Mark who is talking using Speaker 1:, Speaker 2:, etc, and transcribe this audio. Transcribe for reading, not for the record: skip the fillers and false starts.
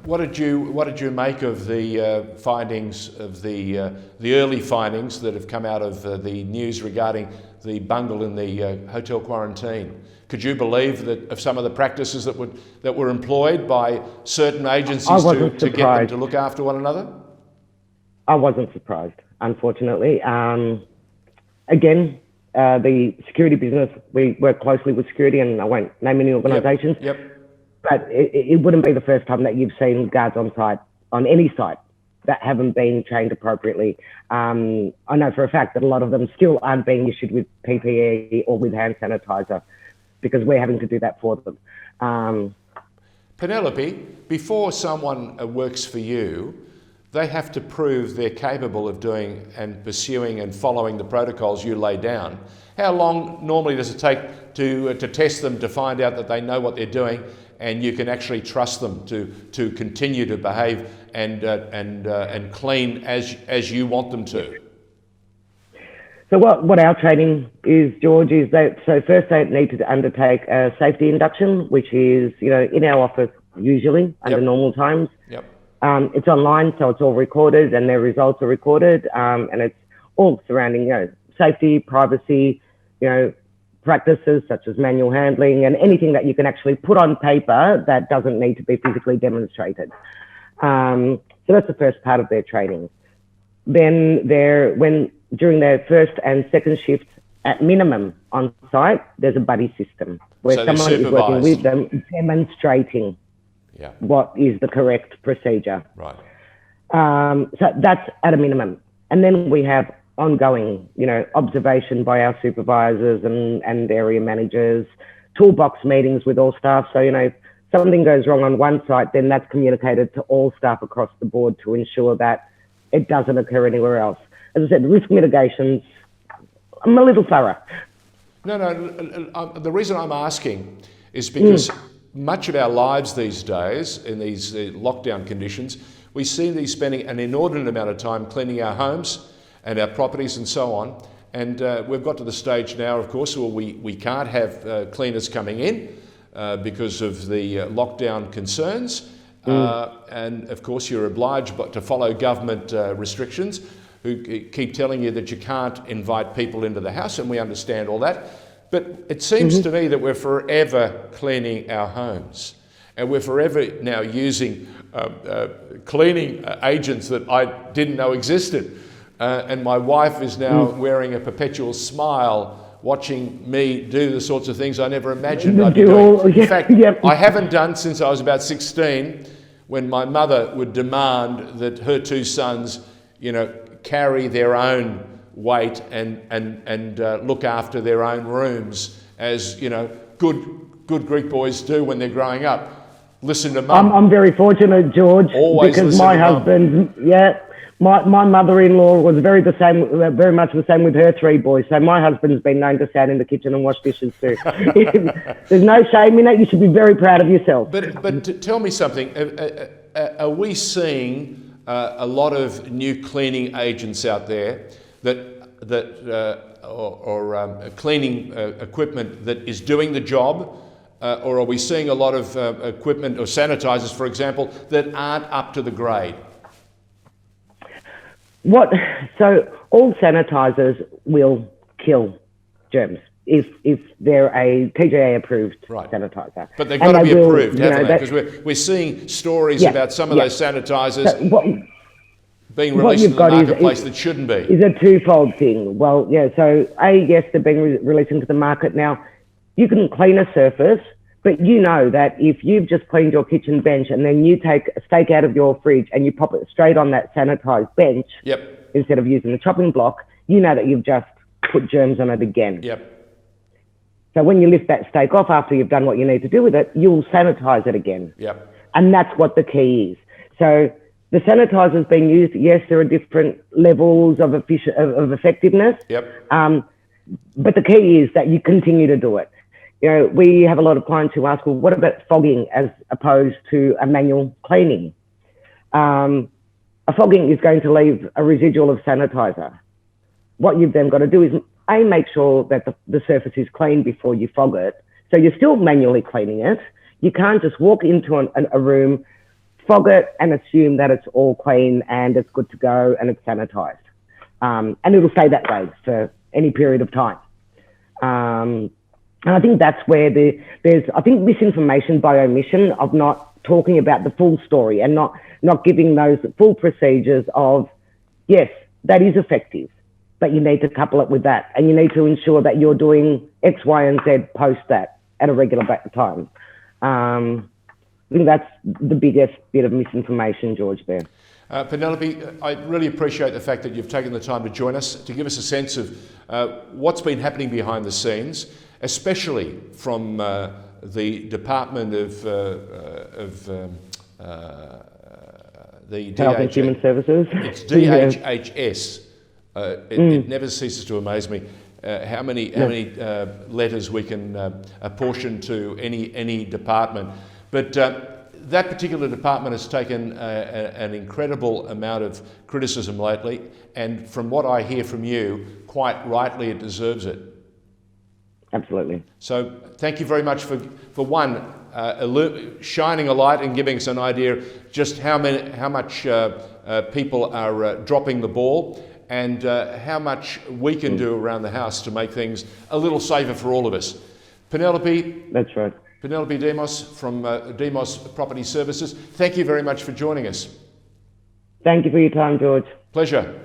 Speaker 1: what did you make of the findings of the early findings that have come out of the news regarding the bungle in the hotel quarantine? Could you believe that of some of the practices that were employed by certain agencies to get them to look after one another?
Speaker 2: I wasn't surprised, unfortunately. Again, the security business, we work closely with security, and I won't name any organisations.
Speaker 1: Yep.
Speaker 2: But it wouldn't be the first time that you've seen guards on site, on any site, that haven't been trained appropriately. I know for a fact that a lot of them still aren't being issued with PPE or with hand sanitizer, because we're having to do that for them.
Speaker 1: Penelope, before someone works for you, they have to prove they're capable of doing and pursuing and following the protocols you lay down. How long normally does it take to test them, to find out that they know what they're doing and you can actually trust them to continue to behave and clean as you want them to?
Speaker 2: So what our training is, George, is that, so first they need to undertake a safety induction, which is, in our office usually under normal times.
Speaker 1: Yep.
Speaker 2: It's online, so it's all recorded and their results are recorded, and it's all surrounding, safety, privacy, practices such as manual handling and anything that you can actually put on paper that doesn't need to be physically demonstrated. So that's the first part of their training. Then during their first and second shift, at minimum on site, there's a buddy system where someone is working with them, demonstrating what is the correct procedure.
Speaker 1: Right.
Speaker 2: So that's at a minimum. And then we have ongoing, observation by our supervisors and area managers, toolbox meetings with all staff. So, if something goes wrong on one site, then that's communicated to all staff across the board to ensure that it doesn't occur anywhere else. As I said, risk mitigations, I'm a little thorough.
Speaker 1: No, the reason I'm asking is because much of our lives these days, in these lockdown conditions, we see these spending an inordinate amount of time cleaning our homes and our properties and so on. And we've got to the stage now, of course, where we can't have cleaners coming in because of the lockdown concerns. And of course, you're obliged to follow government restrictions who keep telling you that you can't invite people into the house, and we understand all that. But it seems to me that we're forever cleaning our homes, and we're forever now using cleaning agents that I didn't know existed. And my wife is now wearing a perpetual smile, watching me do the sorts of things I never imagined I'd be doing. In fact, I haven't done since I was about 16, when my mother would demand that her two sons, carry their own weight and look after their own rooms, as good Greek boys do when they're growing up. Listen to mum.
Speaker 2: I'm very fortunate, George, because my husband, my mother-in-law was very much the same with her three boys. So my husband's been known to stand in the kitchen and wash dishes too. There's no shame in it. You should be very proud of yourself.
Speaker 1: But tell me something. Are we seeing a lot of new cleaning agents out there or cleaning equipment that is doing the job, or are we seeing a lot of equipment or sanitizers, for example, that aren't up to the grade?
Speaker 2: So all sanitizers will kill germs if they're a TGA approved sanitizer.
Speaker 1: But they've got to be approved, haven't they? Because we're seeing stories about some of those sanitizers being released in the marketplace that shouldn't be.
Speaker 2: Is a twofold thing. Well, so yes, they're being released into the market now. You can clean a surface, but you know that if you've just cleaned your kitchen bench and then you take a steak out of your fridge and you pop it straight on that sanitized bench, instead of using the chopping block, you know that you've just put germs on it again. So when you lift that steak off after you've done what you need to do with it, you'll sanitize it again. And that's what the key is. So the sanitizers being used, yes, there are different levels of effectiveness. But the key is that you continue to do it. We have a lot of clients who ask, well, what about fogging as opposed to a manual cleaning? A fogging is going to leave a residual of sanitizer. What you've then got to do is, make sure that the surface is clean before you fog it. So you're still manually cleaning it. You can't just walk into a room, fog it and assume that it's all clean and it's good to go and it's sanitized. And it'll stay that way for any period of time. And I think that's where there's, I think, misinformation by omission of not talking about the full story and not giving those full procedures of, yes, that is effective, but you need to couple it with that. And you need to ensure that you're doing X, Y, and Z post that at a regular time. I think that's the biggest bit of misinformation, George, there.
Speaker 1: Penelope, I really appreciate the fact that you've taken the time to join us to give us a sense of what's been happening behind the scenes, especially from the Department of the
Speaker 2: Health and Human Services.
Speaker 1: It's DHHS. It never ceases to amaze me how many letters we can apportion to any department. But that particular department has taken an incredible amount of criticism lately, and from what I hear from you, quite rightly, it deserves it.
Speaker 2: Absolutely.
Speaker 1: So thank you very much for one, shining a light and giving us an idea just how much people are dropping the ball, and how much we can do around the house to make things a little safer for all of us. Penelope.
Speaker 2: That's right.
Speaker 1: Penelope Demos from Demos Property Services, thank you very much for joining us.
Speaker 2: Thank you for your time, George.
Speaker 1: Pleasure.